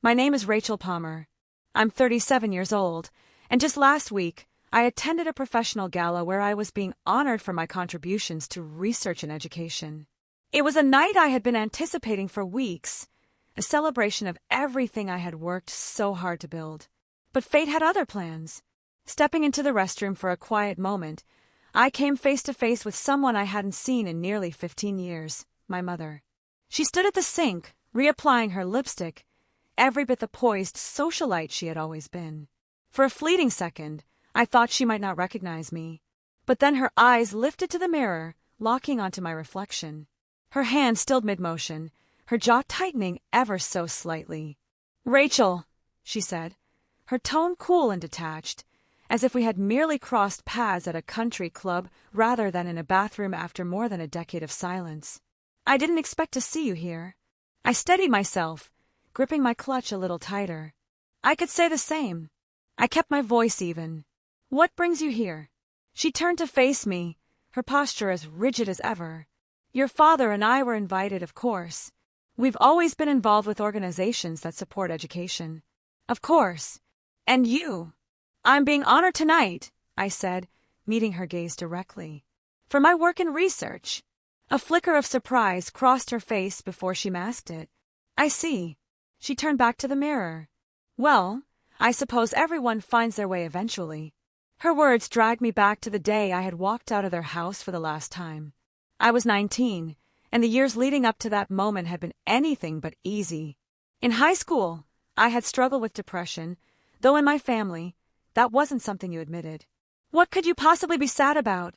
My name is Rachel Palmer. I'm 37 years old, and just last week, I attended a professional gala where I was being honored for my contributions to research and education. It was a night I had been anticipating for weeks, a celebration of everything I had worked so hard to build. But fate had other plans. Stepping into the restroom for a quiet moment, I came face to face with someone I hadn't seen in nearly 15 years, my mother. She stood at the sink, reapplying her lipstick, every bit the poised socialite she had always been. For a fleeting second, I thought she might not recognize me. But then her eyes lifted to the mirror, locking onto my reflection. Her hand stilled mid-motion, her jaw tightening ever so slightly. "Rachel," she said, her tone cool and detached, as if we had merely crossed paths at a country club rather than in a bathroom after more than a decade of silence. "I didn't expect to see you here." I steadied myself, gripping my clutch a little tighter. "I could say the same." I kept my voice even. "What brings you here?" She turned to face me, her posture as rigid as ever. "Your father and I were invited, of course. We've always been involved with organizations that support education." "Of course. And you?" "I'm being honored tonight," I said, meeting her gaze directly. "For my work in research." A flicker of surprise crossed her face before she masked it. "I see." She turned back to the mirror. "Well, I suppose everyone finds their way eventually." Her words dragged me back to the day I had walked out of their house for the last time. I was 19, and the years leading up to that moment had been anything but easy. In high school, I had struggled with depression, though in my family, that wasn't something you admitted. "What could you possibly be sad about?"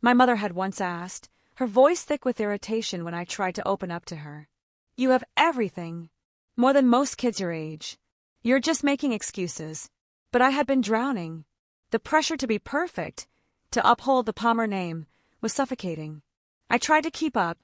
my mother had once asked, her voice thick with irritation when I tried to open up to her. "You have everything. More than most kids your age. You're just making excuses." But I had been drowning. The pressure to be perfect, to uphold the Palmer name, was suffocating. I tried to keep up,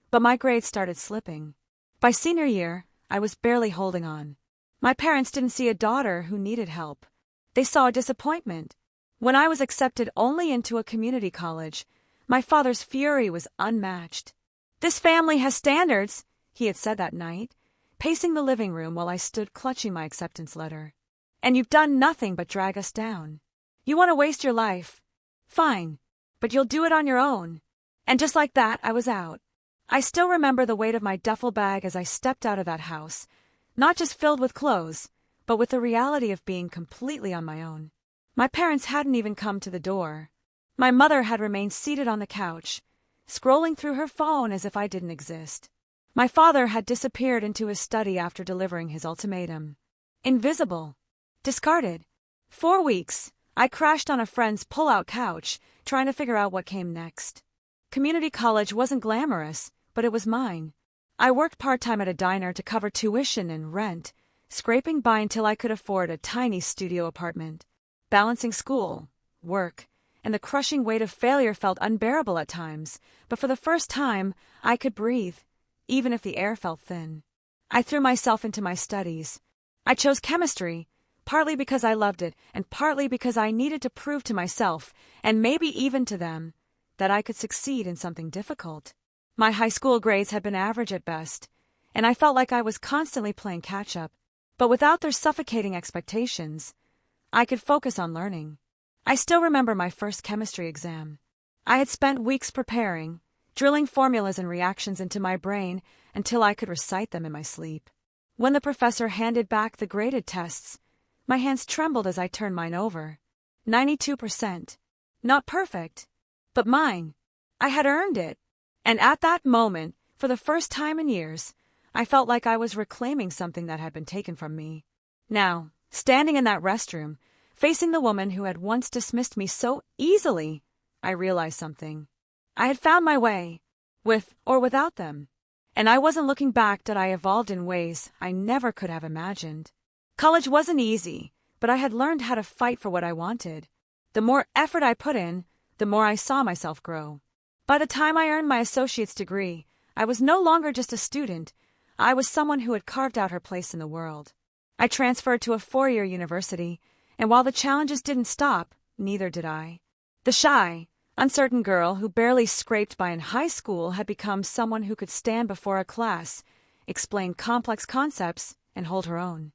but my grades started slipping. By senior year, I was barely holding on. My parents didn't see a daughter who needed help. They saw a disappointment. When I was accepted only into a community college, my father's fury was unmatched. "This family has standards," he had said that night, pacing the living room while I stood clutching my acceptance letter. "And you've done nothing but drag us down. You want to waste your life? Fine, but you'll do it on your own." And just like that, I was out. I still remember the weight of my duffel bag as I stepped out of that house, not just filled with clothes, but with the reality of being completely on my own. My parents hadn't even come to the door. My mother had remained seated on the couch, scrolling through her phone as if I didn't exist. My father had disappeared into his study after delivering his ultimatum. Invisible. Discarded. 4 weeks, I crashed on a friend's pull-out couch, trying to figure out what came next. Community college wasn't glamorous, but it was mine. I worked part-time at a diner to cover tuition and rent, scraping by until I could afford a tiny studio apartment. Balancing school, work, and the crushing weight of failure felt unbearable at times, but for the first time, I could breathe, even if the air felt thin. I threw myself into my studies. I chose chemistry, partly because I loved it, and partly because I needed to prove to myself, and maybe even to them, that I could succeed in something difficult. My high school grades had been average at best, and I felt like I was constantly playing catch-up. But without their suffocating expectations, I could focus on learning. I still remember my first chemistry exam. I had spent weeks preparing, drilling formulas and reactions into my brain until I could recite them in my sleep. When the professor handed back the graded tests, my hands trembled as I turned mine over. 92%. Not perfect, but mine. I had earned it. And at that moment, for the first time in years, I felt like I was reclaiming something that had been taken from me. Now, standing in that restroom, facing the woman who had once dismissed me so easily, I realized something. I had found my way, with or without them. And I wasn't looking back that I evolved in ways I never could have imagined. College wasn't easy, but I had learned how to fight for what I wanted. The more effort I put in, the more I saw myself grow. By the time I earned my associate's degree, I was no longer just a student. I was someone who had carved out her place in the world. I transferred to a 4-year university, and while the challenges didn't stop, neither did I. The shy, uncertain girl who barely scraped by in high school had become someone who could stand before a class, explain complex concepts, and hold her own.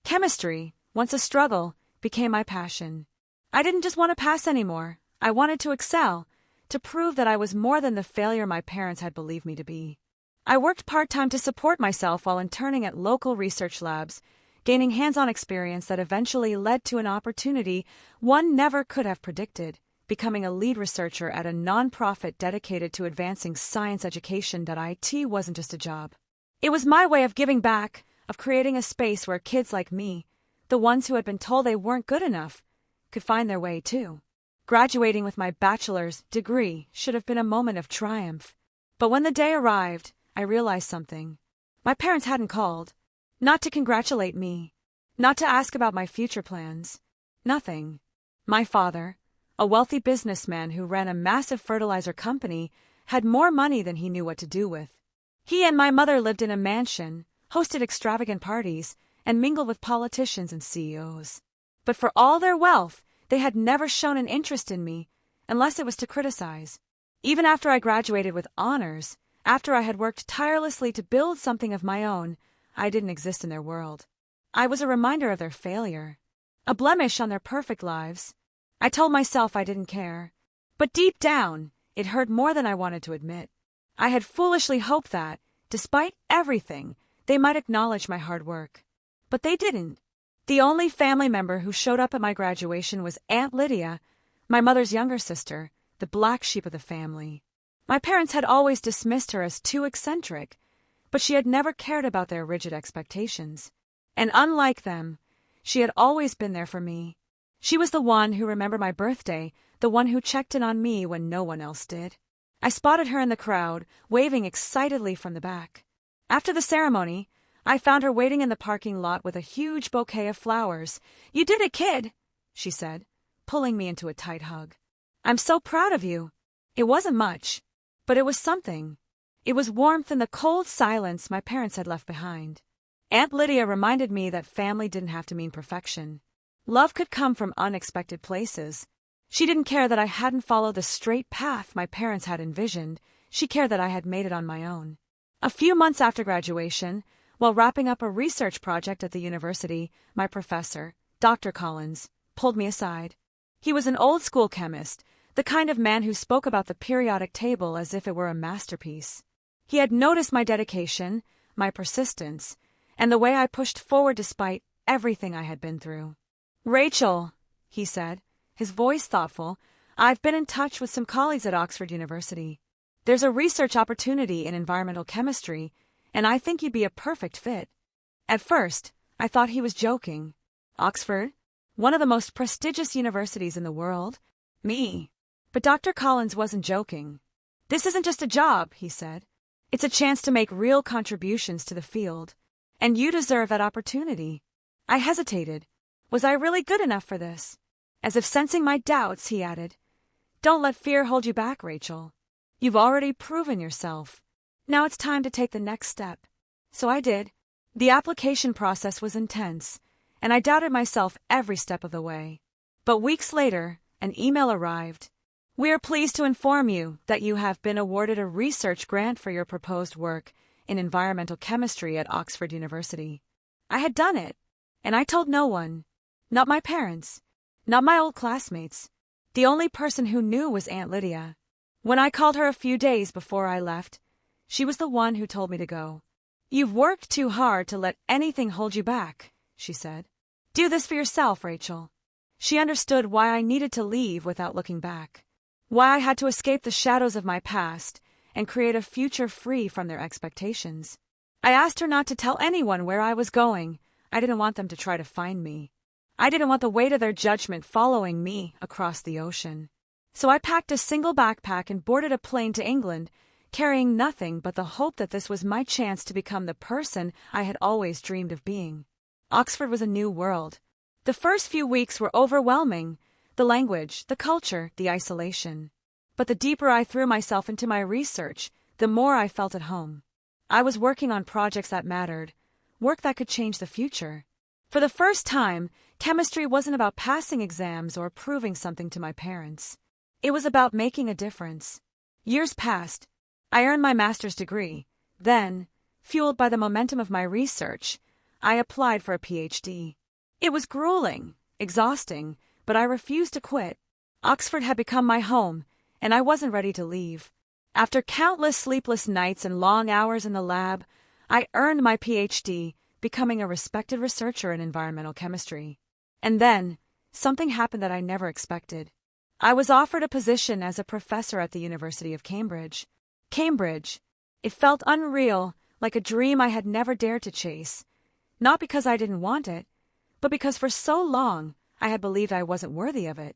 Chemistry, once a struggle, became my passion. I didn't just want to pass anymore. I wanted to excel, to prove that I was more than the failure my parents had believed me to be. I worked part-time to support myself while interning at local research labs, gaining hands-on experience that eventually led to an opportunity one never could have predicted, becoming a lead researcher at a non-profit dedicated to advancing science education. It wasn't just a job. It was my way of giving back, of creating a space where kids like me, the ones who had been told they weren't good enough, could find their way too. Graduating with my bachelor's degree should have been a moment of triumph. But when the day arrived, I realized something. My parents hadn't called. Not to congratulate me. Not to ask about my future plans. Nothing. My father, a wealthy businessman who ran a massive fertilizer company, had more money than he knew what to do with. He and my mother lived in a mansion, hosted extravagant parties, and mingled with politicians and CEOs. But for all their wealth, they had never shown an interest in me, unless it was to criticize. Even after I graduated with honors, after I had worked tirelessly to build something of my own, I didn't exist in their world. I was a reminder of their failure, a blemish on their perfect lives. I told myself I didn't care. But deep down, it hurt more than I wanted to admit. I had foolishly hoped that, despite everything, they might acknowledge my hard work. But they didn't. The only family member who showed up at my graduation was Aunt Lydia, my mother's younger sister, the black sheep of the family. My parents had always dismissed her as too eccentric, but she had never cared about their rigid expectations. And unlike them, she had always been there for me. She was the one who remembered my birthday, the one who checked in on me when no one else did. I spotted her in the crowd, waving excitedly from the back. After the ceremony, I found her waiting in the parking lot with a huge bouquet of flowers. "You did it, kid," she said, pulling me into a tight hug. "I'm so proud of you." It wasn't much, but it was something. It was warmth in the cold silence my parents had left behind. Aunt Lydia reminded me that family didn't have to mean perfection. Love could come from unexpected places. She didn't care that I hadn't followed the straight path my parents had envisioned. She cared that I had made it on my own. A few months after graduation, while wrapping up a research project at the university, my professor, Dr. Collins, pulled me aside. He was an old-school chemist, the kind of man who spoke about the periodic table as if it were a masterpiece. He had noticed my dedication, my persistence, and the way I pushed forward despite everything I had been through. "Rachel," he said, his voice thoughtful, "I've been in touch with some colleagues at Oxford University. There's a research opportunity in environmental chemistry, and I think you'd be a perfect fit." At first, I thought he was joking. Oxford? One of the most prestigious universities in the world? Me. But Dr. Collins wasn't joking. "This isn't just a job," he said. "It's a chance to make real contributions to the field. And you deserve that opportunity." I hesitated. Was I really good enough for this? As if sensing my doubts, he added, "Don't let fear hold you back, Rachel. You've already proven yourself. Now it's time to take the next step." So I did. The application process was intense, and I doubted myself every step of the way. But weeks later, an email arrived. "We are pleased to inform you that you have been awarded a research grant for your proposed work in environmental chemistry at Oxford University." I had done it, and I told no one. Not my parents. Not my old classmates. The only person who knew was Aunt Lydia. When I called her a few days before I left, she was the one who told me to go. "You've worked too hard to let anything hold you back," she said. "Do this for yourself, Rachel." She understood why I needed to leave without looking back. Why I had to escape the shadows of my past and create a future free from their expectations. I asked her not to tell anyone where I was going. I didn't want them to try to find me. I didn't want the weight of their judgment following me across the ocean. So I packed a single backpack and boarded a plane to England, carrying nothing but the hope that this was my chance to become the person I had always dreamed of being. Oxford was a new world. The first few weeks were overwhelming. The language, the culture, the isolation. But the deeper I threw myself into my research, the more I felt at home. I was working on projects that mattered, work that could change the future. For the first time, chemistry wasn't about passing exams or proving something to my parents. It was about making a difference. Years passed. I earned my master's degree. Then, fueled by the momentum of my research, I applied for a PhD. It was grueling, exhausting, but I refused to quit. Oxford had become my home, and I wasn't ready to leave. After countless sleepless nights and long hours in the lab, I earned my PhD, becoming a respected researcher in environmental chemistry. And then, something happened that I never expected. I was offered a position as a professor at the University of Cambridge. Cambridge. It felt unreal, like a dream I had never dared to chase. Not because I didn't want it, but because for so long I had believed I wasn't worthy of it.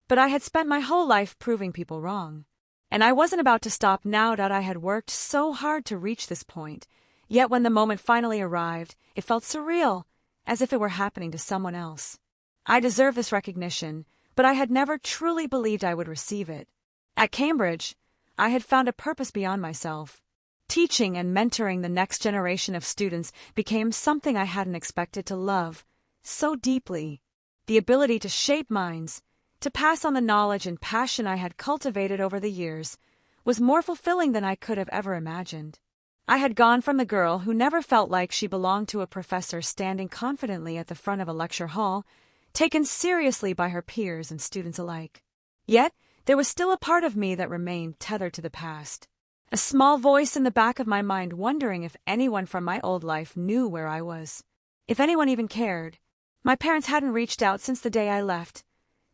But I had spent my whole life proving people wrong. And I wasn't about to stop now that I had worked so hard to reach this point. Yet when the moment finally arrived, it felt surreal, as if it were happening to someone else. I deserved this recognition, but I had never truly believed I would receive it. At Cambridge, I had found a purpose beyond myself. Teaching and mentoring the next generation of students became something I hadn't expected to love so deeply. The ability to shape minds, to pass on the knowledge and passion I had cultivated over the years, was more fulfilling than I could have ever imagined. I had gone from the girl who never felt like she belonged to a professor standing confidently at the front of a lecture hall, taken seriously by her peers and students alike. Yet, there was still a part of me that remained tethered to the past. A small voice in the back of my mind wondering if anyone from my old life knew where I was. If anyone even cared. My parents hadn't reached out since the day I left.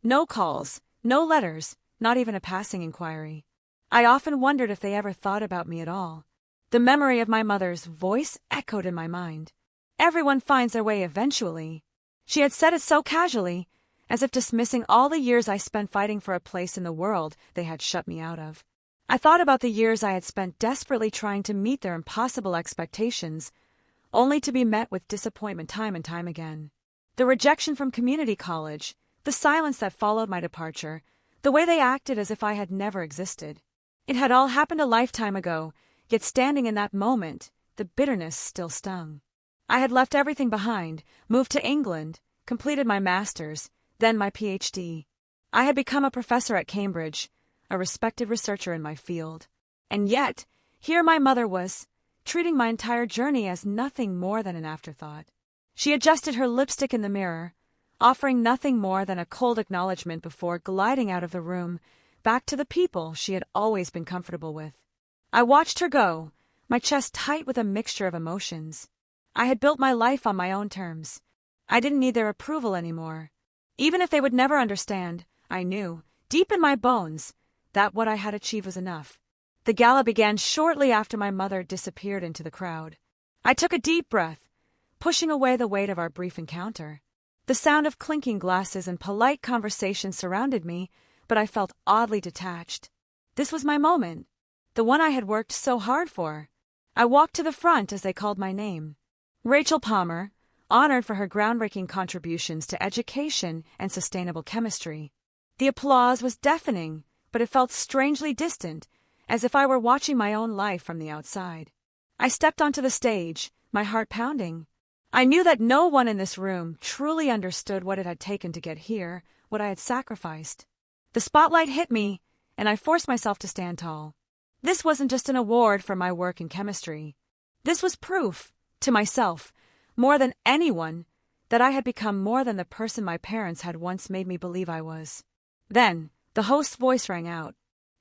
No calls, no letters, not even a passing inquiry. I often wondered if they ever thought about me at all. The memory of my mother's voice echoed in my mind. Everyone finds their way eventually. She had said it so casually, as if dismissing all the years I spent fighting for a place in the world they had shut me out of. I thought about the years I had spent desperately trying to meet their impossible expectations, only to be met with disappointment time and time again. The rejection from community college, the silence that followed my departure, the way they acted as if I had never existed. It had all happened a lifetime ago, yet standing in that moment, the bitterness still stung. I had left everything behind, moved to England, completed my master's, then my PhD. I had become a professor at Cambridge, a respected researcher in my field. And yet, here my mother was, treating my entire journey as nothing more than an afterthought. She adjusted her lipstick in the mirror, offering nothing more than a cold acknowledgement before gliding out of the room, back to the people she had always been comfortable with. I watched her go, my chest tight with a mixture of emotions. I had built my life on my own terms. I didn't need their approval anymore. Even if they would never understand, I knew, deep in my bones, that what I had achieved was enough. The gala began shortly after my mother disappeared into the crowd. I took a deep breath, pushing away the weight of our brief encounter. The sound of clinking glasses and polite conversation surrounded me, but I felt oddly detached. This was my moment, the one I had worked so hard for. I walked to the front as they called my name. Rachel Palmer, honored for her groundbreaking contributions to education and sustainable chemistry. The applause was deafening, but it felt strangely distant, as if I were watching my own life from the outside. I stepped onto the stage, my heart pounding. I knew that no one in this room truly understood what it had taken to get here, what I had sacrificed. The spotlight hit me, and I forced myself to stand tall. This wasn't just an award for my work in chemistry. This was proof, to myself, more than anyone, that I had become more than the person my parents had once made me believe I was. Then, the host's voice rang out.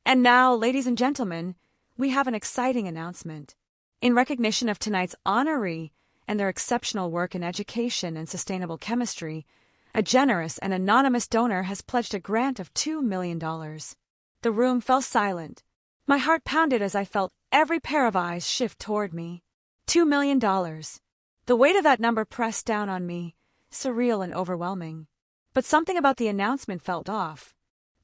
And now, ladies and gentlemen, we have an exciting announcement. In recognition of tonight's honoree and their exceptional work in education and sustainable chemistry, a generous and anonymous donor has pledged a grant of $2 million. The room fell silent. My heart pounded as I felt every pair of eyes shift toward me. $2 million. The weight of that number pressed down on me, surreal and overwhelming. But something about the announcement felt off.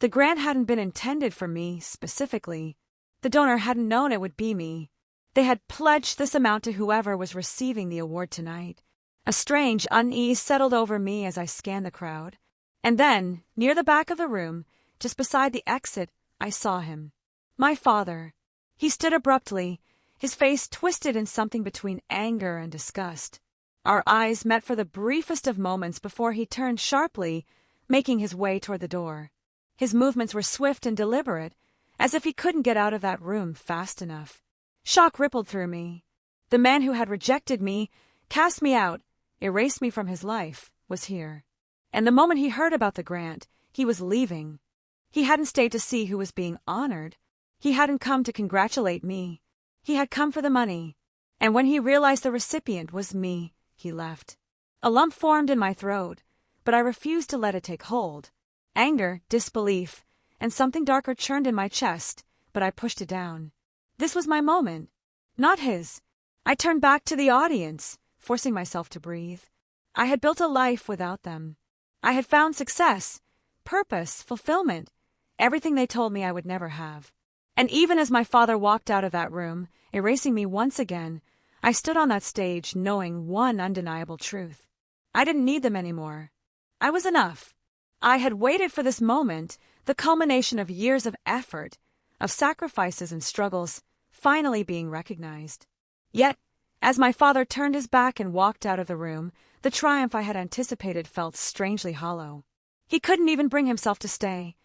The grant hadn't been intended for me, specifically. The donor hadn't known it would be me. They had pledged this amount to whoever was receiving the award tonight. A strange unease settled over me as I scanned the crowd. And then, near the back of the room, just beside the exit, I saw him. My father. He stood abruptly, his face twisted in something between anger and disgust. Our eyes met for the briefest of moments before he turned sharply, making his way toward the door. His movements were swift and deliberate, as if he couldn't get out of that room fast enough. Shock rippled through me. The man who had rejected me, cast me out, erased me from his life, was here. And the moment he heard about the grant, he was leaving. He hadn't stayed to see who was being honored. He hadn't come to congratulate me. He had come for the money. And when he realized the recipient was me, he left. A lump formed in my throat, but I refused to let it take hold. Anger, disbelief, and something darker churned in my chest, but I pushed it down. This was my moment, not his. I turned back to the audience, forcing myself to breathe. I had built a life without them. I had found success, purpose, fulfillment, everything they told me I would never have. And even as my father walked out of that room, erasing me once again, I stood on that stage knowing one undeniable truth. I didn't need them anymore. I was enough. I had waited for this moment, the culmination of years of effort, of sacrifices and struggles, finally being recognized. Yet, as my father turned his back and walked out of the room, the triumph I had anticipated felt strangely hollow. He couldn't even bring himself to stay,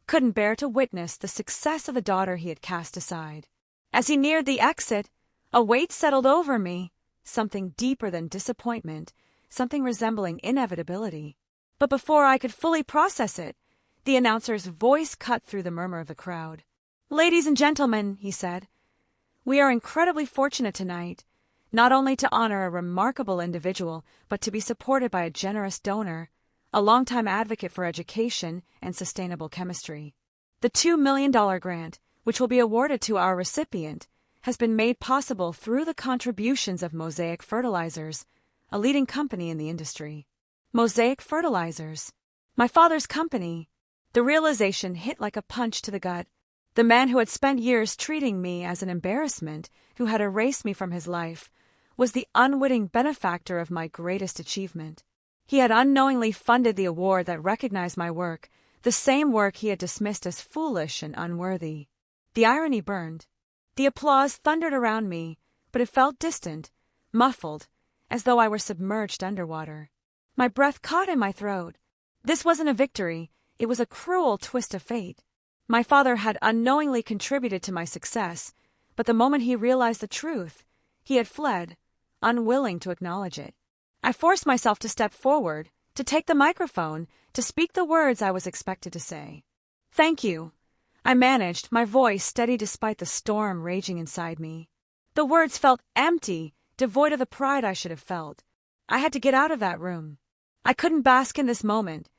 couldn't bear to witness the success of the daughter he had cast aside. As he neared the exit, a weight settled over me, something deeper than disappointment, something resembling inevitability. But before I could fully process it, the announcer's voice cut through the murmur of the crowd. "Ladies and gentlemen," he said, "we are incredibly fortunate tonight, not only to honor a remarkable individual, but to be supported by a generous donor, a longtime advocate for education and sustainable chemistry. The $2 million grant, which will be awarded to our recipient, has been made possible through the contributions of Mosaic Fertilizers, a leading company in the industry." Mosaic Fertilizers. My father's company. The realization hit like a punch to the gut. The man who had spent years treating me as an embarrassment, who had erased me from his life, was the unwitting benefactor of my greatest achievement. He had unknowingly funded the award that recognized my work, the same work he had dismissed as foolish and unworthy. The irony burned. The applause thundered around me, but it felt distant, muffled, as though I were submerged underwater. My breath caught in my throat. This wasn't a victory, it was a cruel twist of fate. My father had unknowingly contributed to my success, but the moment he realized the truth, he had fled, unwilling to acknowledge it. I forced myself to step forward, to take the microphone, to speak the words I was expected to say. "Thank you," I managed, my voice steady despite the storm raging inside me. The words felt empty, devoid of the pride I should have felt. I had to get out of that room. I couldn't bask in this moment.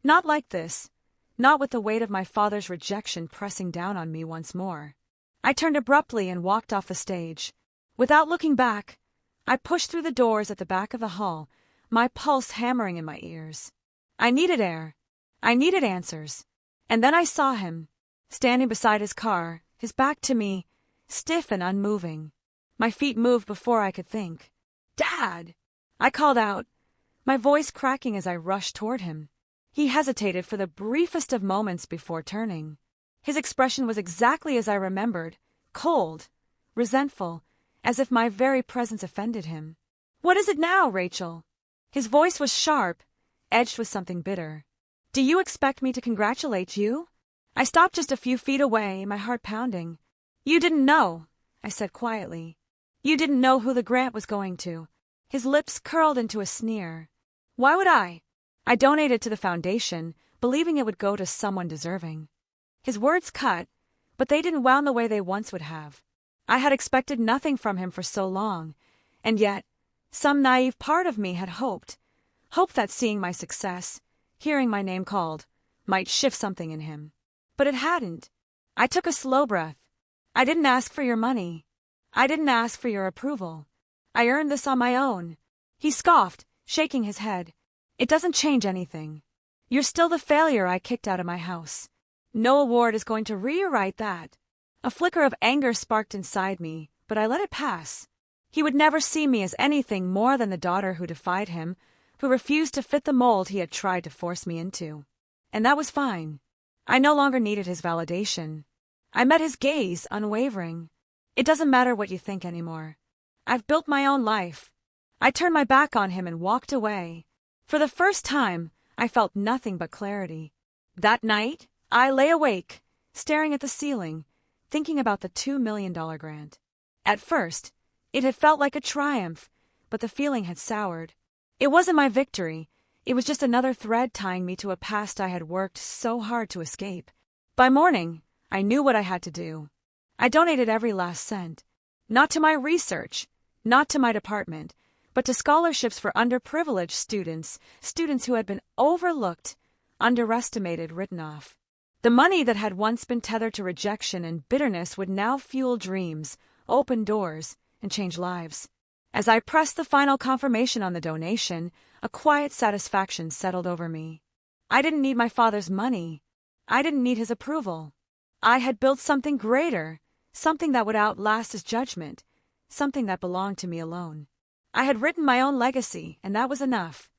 Not like this. Not with the weight of my father's rejection pressing down on me once more. I turned abruptly and walked off the stage. Without looking back, I pushed through the doors at the back of the hall, my pulse hammering in my ears. I needed air. I needed answers. And then I saw him, standing beside his car, his back to me, stiff and unmoving. My feet moved before I could think. "Dad!" I called out, my voice cracking as I rushed toward him. He hesitated for the briefest of moments before turning. His expression was exactly as I remembered, cold, resentful, as if my very presence offended him. "What is it now, Rachel?" His voice was sharp, edged with something bitter. "Do you expect me to congratulate you?" I stopped just a few feet away, my heart pounding. "You didn't know," I said quietly. "You didn't know who the grant was going to." His lips curled into a sneer. "Why would I? I donated to the foundation, believing it would go to someone deserving." His words cut, but they didn't wound the way they once would have. I had expected nothing from him for so long, and yet some naive part of me had hoped that seeing my success, hearing my name called, might shift something in him. But it hadn't. I took a slow breath. "I didn't ask for your money. I didn't ask for your approval. I earned this on my own." He scoffed, shaking his head. "It doesn't change anything. You're still the failure I kicked out of my house. No award is going to rewrite that." A flicker of anger sparked inside me, but I let it pass. He would never see me as anything more than the daughter who defied him, who refused to fit the mold he had tried to force me into. And that was fine. I no longer needed his validation. I met his gaze, unwavering. "It doesn't matter what you think anymore. I've built my own life." I turned my back on him and walked away. For the first time, I felt nothing but clarity. That night, I lay awake, staring at the ceiling, thinking about the $2 million grant. At first, it had felt like a triumph, but the feeling had soured. It wasn't my victory. It was just another thread tying me to a past I had worked so hard to escape. By morning, I knew what I had to do. I donated every last cent. Not to my research, not to my department, but to scholarships for underprivileged students who had been overlooked, underestimated, written off. The money that had once been tethered to rejection and bitterness would now fuel dreams, open doors, and change lives. As I pressed the final confirmation on the donation, a quiet satisfaction settled over me. I didn't need my father's money. I didn't need his approval. I had built something greater, something that would outlast his judgment, something that belonged to me alone. I had written my own legacy, and that was enough.